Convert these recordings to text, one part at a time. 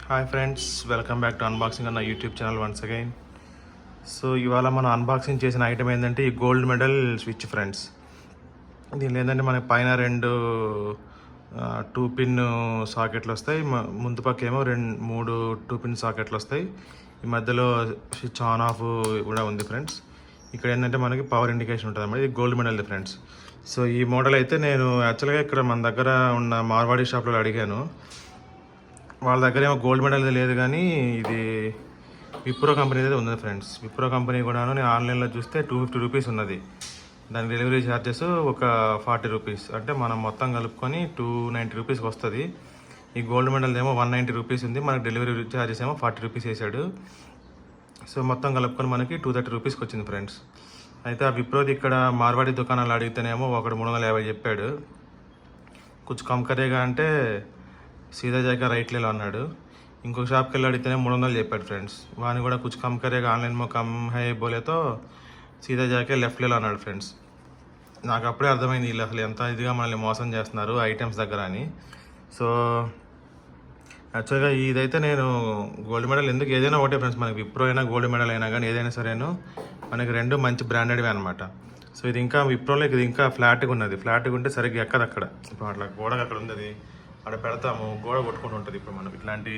Hi friends, welcome back to unboxing అన్న YouTube channel once again. So ఇవాళ మనం unboxing చేసిన ఐటమ్ ఏంటంటే ఈ గోల్డ్ మెడల్ స్విచ్ ఫ్రెండ్స్. దీనిలో ఏంటంటే మనకి పైన రెండు 2-పిన్ సాకెట్లు వస్తాయి, ముందు పక్క ఏమో మూడు 2-పిన్ సాకెట్లు వస్తాయి. ఈ మధ్యలో స్విచ్ ఆన్ ఆఫ్ కూడా ఉంది ఫ్రెండ్స్. ఇక్కడ ఏంటంటే మనకి పవర్ ఇండికేషన్ ఉంటుంది అన్నమాట. ఇది గోల్డ్ మెడల్ది ఫ్రెండ్స్. సో ఈ మోడల్ అయితే నేను యాక్చువల్గా ఇక్కడ మన దగ్గర ఉన్న మార్వాడి షాప్లో అడిగాను. వాళ్ళ దగ్గర ఏమో గోల్డ్ మెడల్ లేదు, కానీ ఇది విప్రో కంపెనీ అయితే ఉంది ఫ్రెండ్స్. విప్రో కంపెనీ కూడా నేను ఆన్లైన్లో చూస్తే 250 రూపీస్ ఉన్నది. దాని డెలివరీ ఛార్జెస్ ఒక 40 రూపీస్, అంటే మనం మొత్తం కలుపుకొని 290 రూపీస్కి వస్తుంది. ఈ గోల్డ్ మెడల్ ఏమో 190 రూపీస్ ఉంది, మనకి డెలివరీ ఛార్జెస్ ఏమో 40 రూపీస్ వేసాడు. సో మొత్తం కలుపుకొని మనకి 230 రూపీస్కి వచ్చింది ఫ్రెండ్స్. అయితే ఆ విప్రోది ఇక్కడ మార్వాడి దుకాణాలు అడిగితేనేమో ఒకటి 350 చెప్పాడు. కొంచెం కమ్ కరేగా అంటే సీదా జాగా రైట్ లేలో అన్నాడు. ఇంకొక షాప్కి వెళ్ళి అడిగితేనే 300 చెప్పాడు ఫ్రెండ్స్. వాని కూడా కుछ కమ్ కరేగా ఆన్లైన్ మో కమ్ హై బోలేతో సీదా జాకే లెఫ్ట్ లేలో అన్నాడు ఫ్రెండ్స్. నాకు అప్పుడే అర్థమైంది వీళ్ళు అసలు ఎంత ఇదిగా మనల్ని మోసం చేస్తున్నారు ఐటమ్స్ దగ్గర అని. సో యాక్చువల్గా ఇదైతే నేను గోల్డ్ మెడల్ ఎందుకు ఏదైనా ఒకటే ఫ్రెండ్స్, మనకి విప్రో అయినా గోల్డ్ మెడల్ అయినా కానీ ఏదైనా సరేను మనకి రెండు మంచి బ్రాండెడ్వే అనమాట. సో ఇది ఇంకా విప్రోలో ఇది ఇంకా ఫ్లాట్గా ఉన్నది. ఫ్లాట్గా ఉంటే సరిగ్గా ఎక్కదు అక్కడ. ఇప్పుడు అట్లా గోడకు అక్కడ ఉంది, అక్కడ పెడతాము గోడ కొట్టుకుంటూ ఉంటుంది. ఇప్పుడు మనం ఇట్లాంటి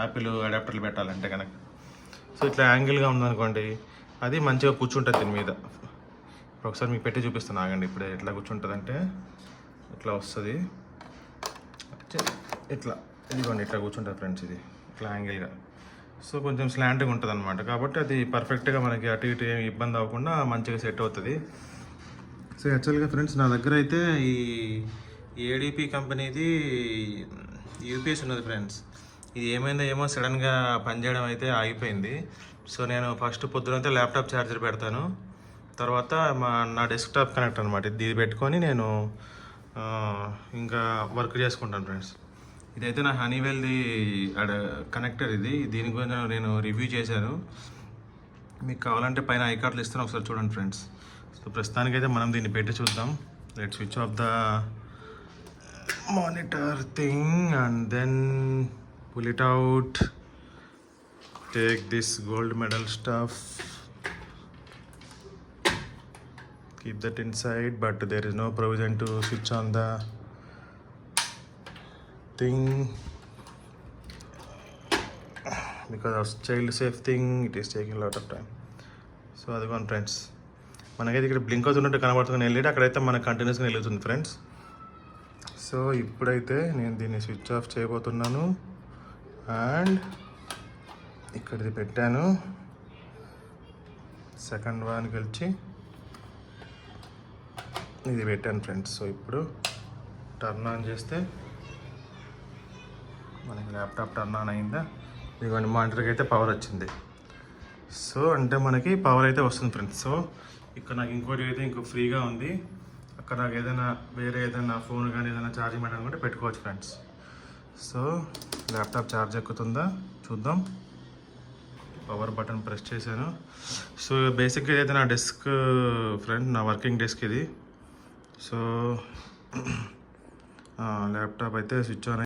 యాపిల్ అడాప్టర్లు పెట్టాలంటే కనుక సో ఇట్లా యాంగిల్గా ఉందనుకోండి, అది మంచిగా కూర్చుంటుంది దీని మీద. ఇప్పుడు ఒకసారి మీకు పెట్టి చూపిస్తాను ఆగండి. ఇప్పుడు ఎట్లా కూర్చుంటుంది అంటే ఇట్లా వస్తుంది, ఇట్లా ఇదిగోండి ఇట్లా కూర్చుంటుంది ఫ్రెండ్స్. ఇది ఇట్లా యాంగిల్గా, సో కొంచెం స్లాంట్గా ఉంటుంది అనమాట. కాబట్టి అది పర్ఫెక్ట్గా మనకి అటు ఇటు ఏమి ఇబ్బంది అవ్వకుండా మంచిగా సెట్ అవుతుంది. సో యాక్చువల్గా ఫ్రెండ్స్ నా దగ్గర అయితే ఈ ఏడీపీ కంపెనీది యూపీఎస్ ఉన్నది ఫ్రెండ్స్. ఇది ఏమైందో ఏమో సడన్గా పనిచేయడం అయితే ఆగిపోయింది. సో నేను ఫస్ట్ పొద్దునైతే ల్యాప్టాప్ ఛార్జర్ పెడతాను, తర్వాత నా డెస్క్టాప్ కనెక్ట్ అనమాట. ఇది పెట్టుకొని నేను ఇంకా వర్క్ చేసుకుంటాను ఫ్రెండ్స్. ఇదైతే నా హనీవెల్ది కనెక్టర్. దీని గురించి నేను రివ్యూ చేశాను, మీకు కావాలంటే పైన ఐకార్డులు ఇస్తాను, ఒకసారి చూడండి ఫ్రెండ్స్. సో ప్రస్తుతానికైతే మనం దీన్ని పెట్టి చూద్దాం. Let switch off the monitor thing and then pull it out, take this gold medal stuff, keep that inside, but there is no provision to switch on the thing because of child safe thing. It is taking a lot of time. So అదిగోండి friends, మనకైతే ఇక్కడ blink అవుతున్నట్టు కనబడుతుంది LED, అక్కడైతే మనకు కంటిన్యూస్గా వెళ్తుంది friends. So ఇప్పుడైతే నేను దీన్ని స్విచ్ ఆఫ్ చేయబోతున్నాను అండ్ ఇక్కడిది పెట్టాను. సెకండ్ వానికి వచ్చి ఇది పెట్టాను ఫ్రెండ్స్. సో ఇప్పుడు టర్న్ ఆన్ చేస్తే మనకి ల్యాప్టాప్ టర్న్ ఆన్ అయిందా, ఇదిగోండి మానిటర్కి అయితే పవర్ వచ్చింది. సో అంటే మనకి పవర్ అయితే వస్తుంది ఫ్రెండ్స్. సో ఇక్కడ నాకు ఇంకోటి అయితే ఇంకో ఫ్రీగా ఉంది. అక్కడ నాకు ఏదైనా వేరే ఏదైనా ఫోన్ కానీ ఏదైనా ఛార్జింగ్ పెట్టడం కూడా పెట్టుకోవచ్చు ఫ్రెండ్స్. సో ల్యాప్టాప్ ఛార్జ్ ఎక్కుతుందా చూద్దాం. పవర్ బటన్ ప్రెస్ చేశాను. సో బేసిక్గా ఇదైతే నా డెస్క్ ఫ్రెండ్, నా వర్కింగ్ డెస్క్ ఇది. సో ల్యాప్టాప్ అయితే స్విచ్ ఆన్